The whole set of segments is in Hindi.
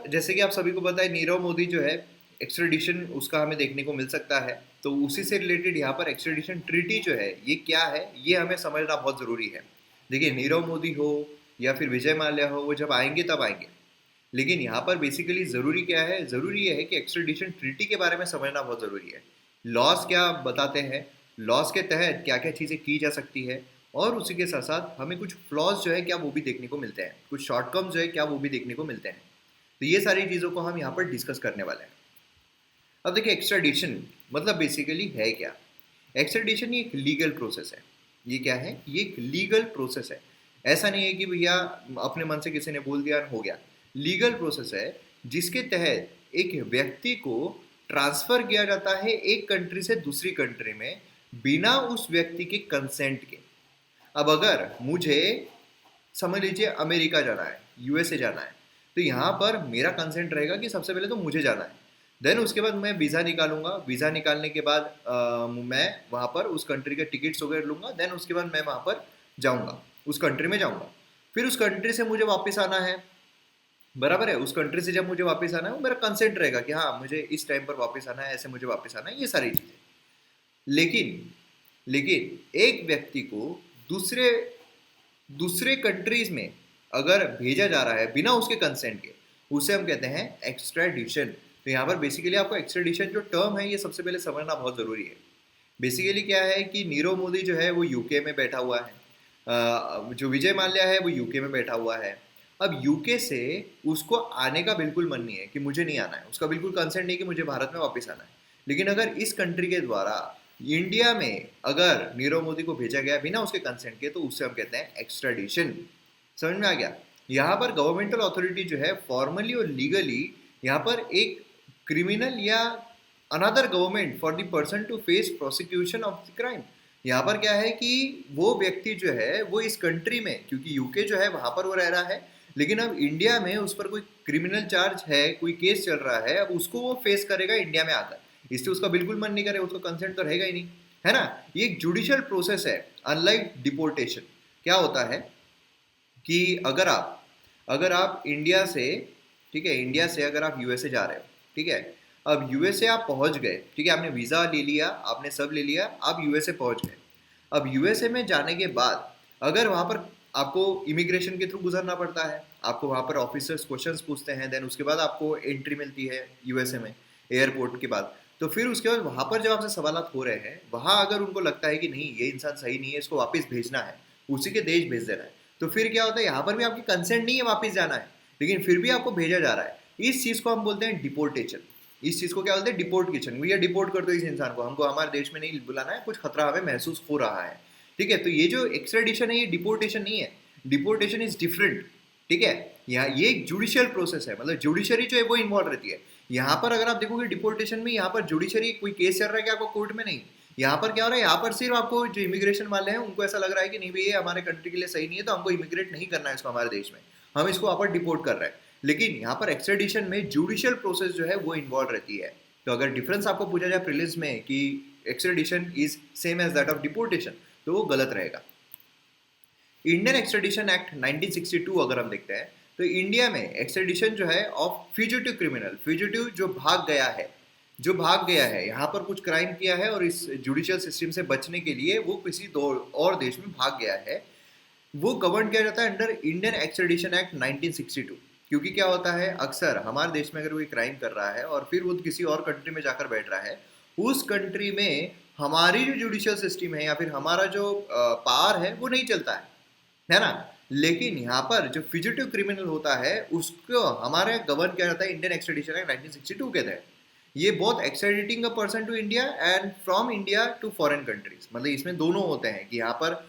जैसे कि आप सभी को पता है, नीरव मोदी जो है, एक्स्ट्रेडिशन उसका हमें देखने को मिल सकता है। तो उसी से रिलेटेड यहाँ पर एक्स्ट्रेडिशन ट्रीटी जो है ये क्या है, ये हमें समझना बहुत ज़रूरी है। देखिए, नीरव मोदी हो या फिर विजय माल्या हो, वो जब आएंगे तब आएंगे, लेकिन यहाँ पर बेसिकली ज़रूरी क्या है, ज़रूरी ये है कि एक्स्ट्रेडिशन ट्रीटी के बारे में समझना बहुत ज़रूरी है। लॉस क्या बताते हैं, लॉस के तहत क्या क्या चीज़ें की जा सकती है, और उसी के साथ साथ हमें कुछ फ्लॉज जो है क्या वो भी देखने को मिलते हैं, कुछ शॉर्टकम्स जो है क्या वो भी देखने को मिलते हैं। तो ये सारी चीज़ों को हम यहाँ पर डिस्कस करने वाले हैं। अब देखिए, एक्स्ट्राडिशन मतलब बेसिकली है क्या। एक्स्ट्राडिशन ये एक लीगल प्रोसेस है। ये क्या है, ये एक लीगल प्रोसेस है। ऐसा नहीं है कि भैया अपने मन से किसी ने बोल दिया हो गया। लीगल प्रोसेस है जिसके तहत एक व्यक्ति को ट्रांसफर किया जाता है एक कंट्री से दूसरी कंट्री में, बिना उस व्यक्ति के कंसेंट के। अब अगर मुझे, समझ लीजिए, अमेरिका जाना है, यूएसए जाना है, तो यहाँ पर मेरा कंसेंट रहेगा कि सबसे पहले तो मुझे जाना है। देन उसके बाद मैं वीज़ा निकालूंगा, वीज़ा निकालने के बाद मैं वहाँ पर उस कंट्री के टिकट्स वगैरह लूँगा। देन उसके बाद मैं वहाँ पर जाऊँगा, उस कंट्री में जाऊँगा। फिर उस कंट्री से मुझे वापस आना है, बराबर है। उस कंट्री से जब मुझे वापस आना है, वो मेरा कंसेंट रहेगा कि हाँ मुझे इस टाइम पर वापस आना है, ऐसे मुझे वापस आना है, ये सारी चीज़ें। लेकिन लेकिन एक व्यक्ति को दूसरे दूसरे कंट्रीज में अगर भेजा जा रहा है बिना उसके कंसेंट के, उसे हम कहते हैं एक्स्ट्राडिशन। तो यहाँ पर बेसिकली आपको एक्स्ट्राडिशन जो टर्म है ये सबसे पहले समझना बहुत ज़रूरी है। बेसिकली क्या है कि नीरव मोदी जो है वो यूके में बैठा हुआ है, जो विजय माल्या है वो यूके में बैठा हुआ है। अब यूके से उसको आने का बिल्कुल मन नहीं है कि मुझे नहीं आना है, उसका बिल्कुल कंसेंट नहीं कि मुझे भारत में वापस आना है। लेकिन अगर इस कंट्री के द्वारा इंडिया में अगर नीरव मोदी को भेजा गया बिना उसके कंसेंट के, तो उससे हम कहते हैं एक्स्ट्राडिशन। समझ में आ गया। यहाँ पर गवर्नमेंटल अथॉरिटी जो है फॉर्मली और लीगली यहाँ पर एक क्रिमिनल या another government for the person to face prosecution of the crime. यहाँ पर क्या है कि वो व्यक्ति जो है वो इस कंट्री में, क्योंकि यूके जो है वहां पर वो रह रहा है, लेकिन अब इंडिया में उस पर कोई क्रिमिनल चार्ज है, कोई केस चल रहा है, अब उसको वो फेस करेगा इंडिया में आकर। इससे उसका बिल्कुल मन नहीं करे, उसका कंसेंट तो रहेगा ही नहीं, है ना। ये एक जुडिशियल प्रोसेस है, अनलाइक डिपोर्टेशन। क्या होता है कि अगर आप इंडिया से, ठीक है, इंडिया से अगर आप यूएसए जा रहे हो, ठीक है, अब यूएसए आप पहुंच गए, ठीक है, आपने वीज़ा ले लिया, आपने सब ले लिया, आप यूएसए पहुंच गए। अब यूएसए में जाने के बाद अगर वहाँ पर आपको इमिग्रेशन के थ्रू गुजरना पड़ता है, आपको वहाँ पर ऑफिसर्स क्वेश्चंस पूछते हैं, देन उसके बाद आपको एंट्री मिलती है यूएसए में एयरपोर्ट के बाद। तो फिर उसके बाद वहाँ पर जब आपसे सवालात हो रहे हैं, वहाँ अगर उनको लगता है कि नहीं ये इंसान सही नहीं है, इसको वापस भेजना है, उसी के देश भेज देना है, तो फिर क्या होता है, यहाँ पर भी आपकी कंसेंट नहीं है वापस जाना है, लेकिन फिर भी आपको भेजा जा रहा है। इस चीज़ को हम बोलते हैं डिपोर्टेशन। इस चीज़ को क्या बोलते हैं, डिपोर्ट किचन। भैया डिपोर्ट कर दो इस इंसान को, हमको हमारे देश में नहीं बुलाना है, कुछ खतरा हमें महसूस हो रहा है। ठीक है, तो ये जो एक्स्ट्रेडिशन है ये डिपोर्टेशन नहीं है, डिपोर्टेशन इज डिफरेंट। ठीक है, यहाँ ये एक जुडिशियल प्रोसेस है, मतलब जुडिशरी जो है वो इन्वॉल्व रहती है। यहाँ पर अगर आप देखोगे डिपोर्टेशन में, यहाँ पर जुडिशरी कोई केस चल रहा है कि आपको कोर्ट में नहीं, यहाँ पर क्या हो रहा है, यहाँ पर सिर्फ आपको जो इमिग्रेशन वाले हैं उनको ऐसा लग रहा है कि नहीं भैया ये हमारे कंट्री के लिए सही नहीं है, तो हमको इमिग्रेट नहीं करना है इसको हमारे देश में, हम इसको वहाँ पर डिपोर्ट कर रहे हैं। लेकिन यहाँ पर एक्स्ट्रेडिशन में जुडिशियल प्रोसेस जो है वो इन्वॉल्व रहती है। तो अगर डिफरेंस आपको पूछा जाए प्रीलिम्स में कि extradition is same as that of deportation, तो वो गलत रहेगा। इंडियन एक्स्ट्रेडिशन एक्ट 1962 अगर हम देखते हैं, तो इंडिया में एक्स्ट्रेडिशन जो है ऑफ फ्यूजिटिव क्रिमिनल, फ्यूजिटिव जो भाग गया है, जो भाग गया है, यहाँ पर कुछ क्राइम किया है और इस जुडिशियल सिस्टम से बचने के लिए वो किसी दो और देश में भाग गया है, वो गवर्न किया जाता है अंडर इंडियन एक्स्ट्रेडिशन एक्ट 1962। क्योंकि क्या होता है, अक्सर हमारे देश में अगर कोई क्राइम कर रहा है और फिर वो किसी और कंट्री में जाकर बैठ रहा है, उस कंट्री में हमारी जो जुडिशियल सिस्टम है या फिर हमारा जो पावर है वो नहीं चलता है ना। लेकिन यहाँ पर जो फ्यूजिटिव क्रिमिनल होता है उसको हमारे गवर्न किया जाता है इंडियन एक्स्ट्रेडिशन एक्ट 1962 के तहत। ये बहुत extraditing a person to India and from India to foreign countries, मतलब इसमें दोनों होते हैं कि यहाँ पर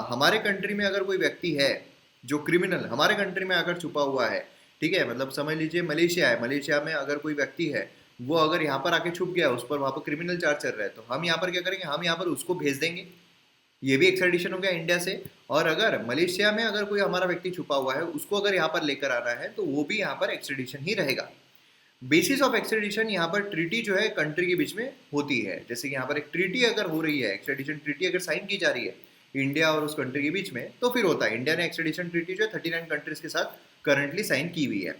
हमारे कंट्री में अगर कोई व्यक्ति है जो क्रिमिनल हमारे कंट्री में अगर छुपा हुआ है, ठीक है, मतलब समझ लीजिए मलेशिया है, मलेशिया में अगर कोई व्यक्ति है वो अगर यहाँ पर आके छुप गया, उस पर वहाँ पर क्रिमिनल चार्ज चल रहा है, तो हम यहाँ पर क्या करेंगे, हम यहाँ पर उसको भेज देंगे, ये भी एक्स्ट्रेडिशन हो गया इंडिया से। और अगर मलेशिया में अगर कोई हमारा व्यक्ति छुपा हुआ है उसको अगर यहाँ पर लेकर आना है, तो वो भी यहाँ पर एक्स्ट्रेडिशन ही रहेगा। बेसिस ऑफ एक्स्ट्रेडिशन यहाँ पर ट्रीटी जो है कंट्री के बीच में होती है। जैसे कि यहाँ पर एक ट्रीटी अगर हो रही है, एक्स्ट्रेडिशन ट्रीटी अगर साइन की जा रही है इंडिया और उस कंट्री के बीच में, तो फिर होता है। इंडिया ने एक्स्ट्रेडिशन ट्रीटी जो है 39 कंट्रीज के साथ करंटली साइन की हुई है।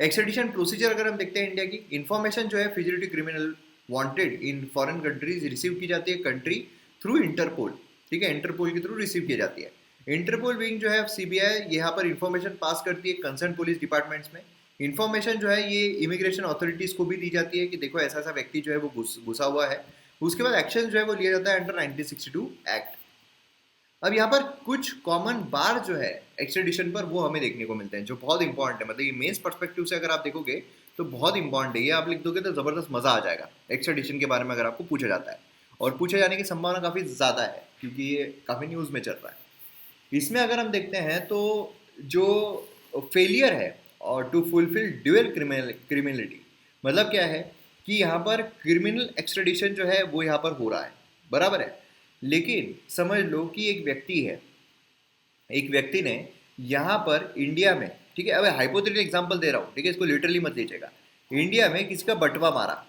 एक्स्ट्रेडिशन प्रोसीजर अगर हम देखते हैं इंडिया की, इन्फॉर्मेशन जो है fugitive criminal wanted in foreign countries receive की जाती है कंट्री थ्रू इंटरपोल, ठीक है, इंटरपोल के थ्रू रिसीव की जाती है। इंटरपोल विंग जो है सीबीआई यहाँ पर इंफॉर्मेशन पास करती है कंसर्न पुलिस डिपार्टमेंट्स में। इन्फॉर्मेशन जो है ये इमिग्रेशन अथॉरिटीज को भी दी जाती है कि देखो ऐसा ऐसा व्यक्ति जो है वो घुसा हुआ है। उसके बाद एक्शन जो है वो लिया जाता है अंडर 1962 एक्ट। अब यहाँ पर कुछ कॉमन बार जो है एक्स्ट्रेडिशन पर वो हमें देखने को मिलते हैं जो बहुत इंपॉर्टेंट है, मतलब ये मेंस पर्सपेक्टिव से अगर आप देखोगे तो बहुत इंपॉर्टेंट है। ये आप लिख दोगे तो जबरदस्त मजा आ जाएगा एक्स्ट्रेडिशन के बारे में अगर आपको पूछा जाता है, और पूछे जाने की संभावना काफी ज्यादा है क्योंकि ये काफी न्यूज में चल रहा है। इसमें अगर हम देखते हैं तो जो फेलियर है और टू फुलफिल ड्यूअल क्रिमिनलिटी, मतलब क्या है कि यहाँ पर क्रिमिनल एक्स्ट्रेडिशन जो है वो यहाँ पर हो रहा है, बराबर है। लेकिन समझ लो कि एक व्यक्ति है, एक व्यक्ति ने यहाँ पर इंडिया में, ठीक है, अब हाइपोथेटिकल एग्जांपल दे रहा हूँ, ठीक है, इसको लिटरली मत लीजिएगा, इंडिया में किसी का बटवा मारा।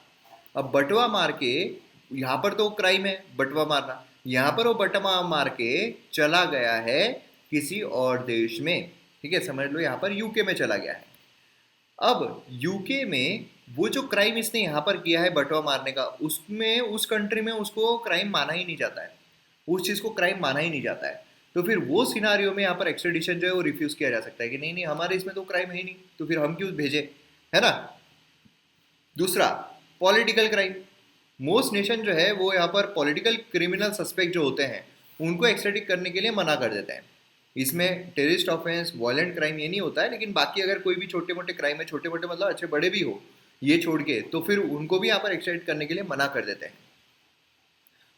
अब बटवा मार के, यहाँ पर तो क्राइम है बटवा मारना, यहाँ पर वो बटवा मार के चला गया है किसी और देश में, ठीक है, समझ लो यहाँ पर यूके में चला गया है। अब यूके में वो जो क्राइम इसने यहाँ पर किया है बटवा मारने का, उसमें उस कंट्री में उसको क्राइम माना ही नहीं जाता है, उस चीज़ को क्राइम माना ही नहीं जाता है। तो फिर वो सिनारियो में यहाँ पर एक्स्ट्रेडिशन जो है वो रिफ्यूज किया जा सकता है कि नहीं नहीं हमारे इसमें तो क्राइम है ही नहीं, तो फिर हम क्यों भेजे, है ना। दूसरा, पॉलिटिकल क्राइम, मोस्ट नेशन जो है वो यहाँ पर पॉलिटिकल क्रिमिनल सस्पेक्ट जो होते हैं उनको एक्स्ट्रेडिट करने के लिए मना कर देते हैं। इसमें टेररिस्ट ऑफेंस, वायलेंट क्राइम ये नहीं होता है, लेकिन बाकी अगर कोई भी छोटे मोटे क्राइम है, छोटे मोटे मतलब अच्छे बड़े भी हो, ये छोड़ के, तो फिर उनको भी यहाँ पर एक्स्ट्रेडिट करने के लिए मना कर देते हैं।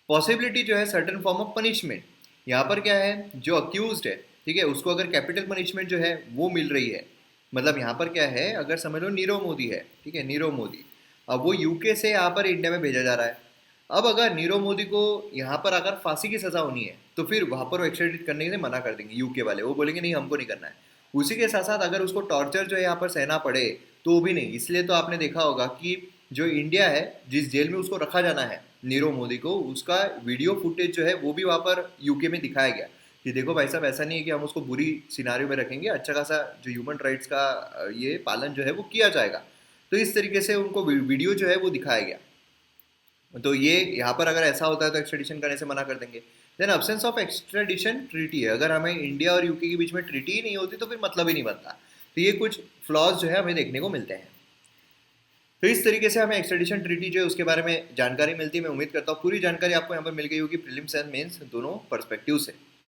पॉसिबिलिटी जो है सर्टन फॉर्म ऑफ पनिशमेंट, यहाँ पर क्या है, जो अक्यूज्ड है, ठीक है, उसको अगर कैपिटल पनिशमेंट जो है वो मिल रही है, मतलब यहाँ पर क्या है, अगर समझ लो नीरव मोदी है, ठीक है, नीरव मोदी, अब वो यूके से यहाँ पर इंडिया में भेजा जा रहा है। अब अगर नीरव मोदी को यहाँ पर अगर फांसी की सजा होनी है तो फिर वहाँ पर वो एक्स्ट्रेडिट करने के लिए मना कर देंगे यूके वाले, वो बोलेंगे नहीं हमको नहीं करना है। उसी के साथ साथ अगर उसको टॉर्चर जो है यहाँ पर सहना पड़े तो भी नहीं, इसलिए तो आपने देखा होगा कि जो इंडिया है जिस जेल में उसको रखा जाना है नीरव मोदी को, उसका वीडियो फुटेज जो है वो भी वहाँ पर यूके में दिखाया गया कि देखो भाई साहब ऐसा नहीं है कि हम उसको बुरी सिनारियो में रखेंगे, अच्छा खासा जो ह्यूमन राइट्स का ये पालन जो है वो किया जाएगा। तो इस तरीके से उनको वीडियो जो है वो दिखाया गया। तो ये यहाँ पर अगर ऐसा होता है तो एक्स्ट्रेडिशन करने से मना कर देंगे। देन अब्सेंस ऑफ एक्स्ट्रेडिशन ट्रीटी है, अगर हमें इंडिया और यूके के बीच में ट्रीटी ही नहीं होती तो फिर मतलब ही नहीं बनता। तो ये कुछ फ्लॉज जो है हमें देखने को मिलते हैं। तो इस तरीके से हमें एक्स्ट्रेडिशन ट्रीटी जो है उसके बारे में जानकारी मिलती है। मैं उम्मीद करता हूँ पूरी जानकारी आपको यहाँ पर मिल गई होगी प्रीलिम्स एंड मेंस दोनों पर्सपेक्टिव से।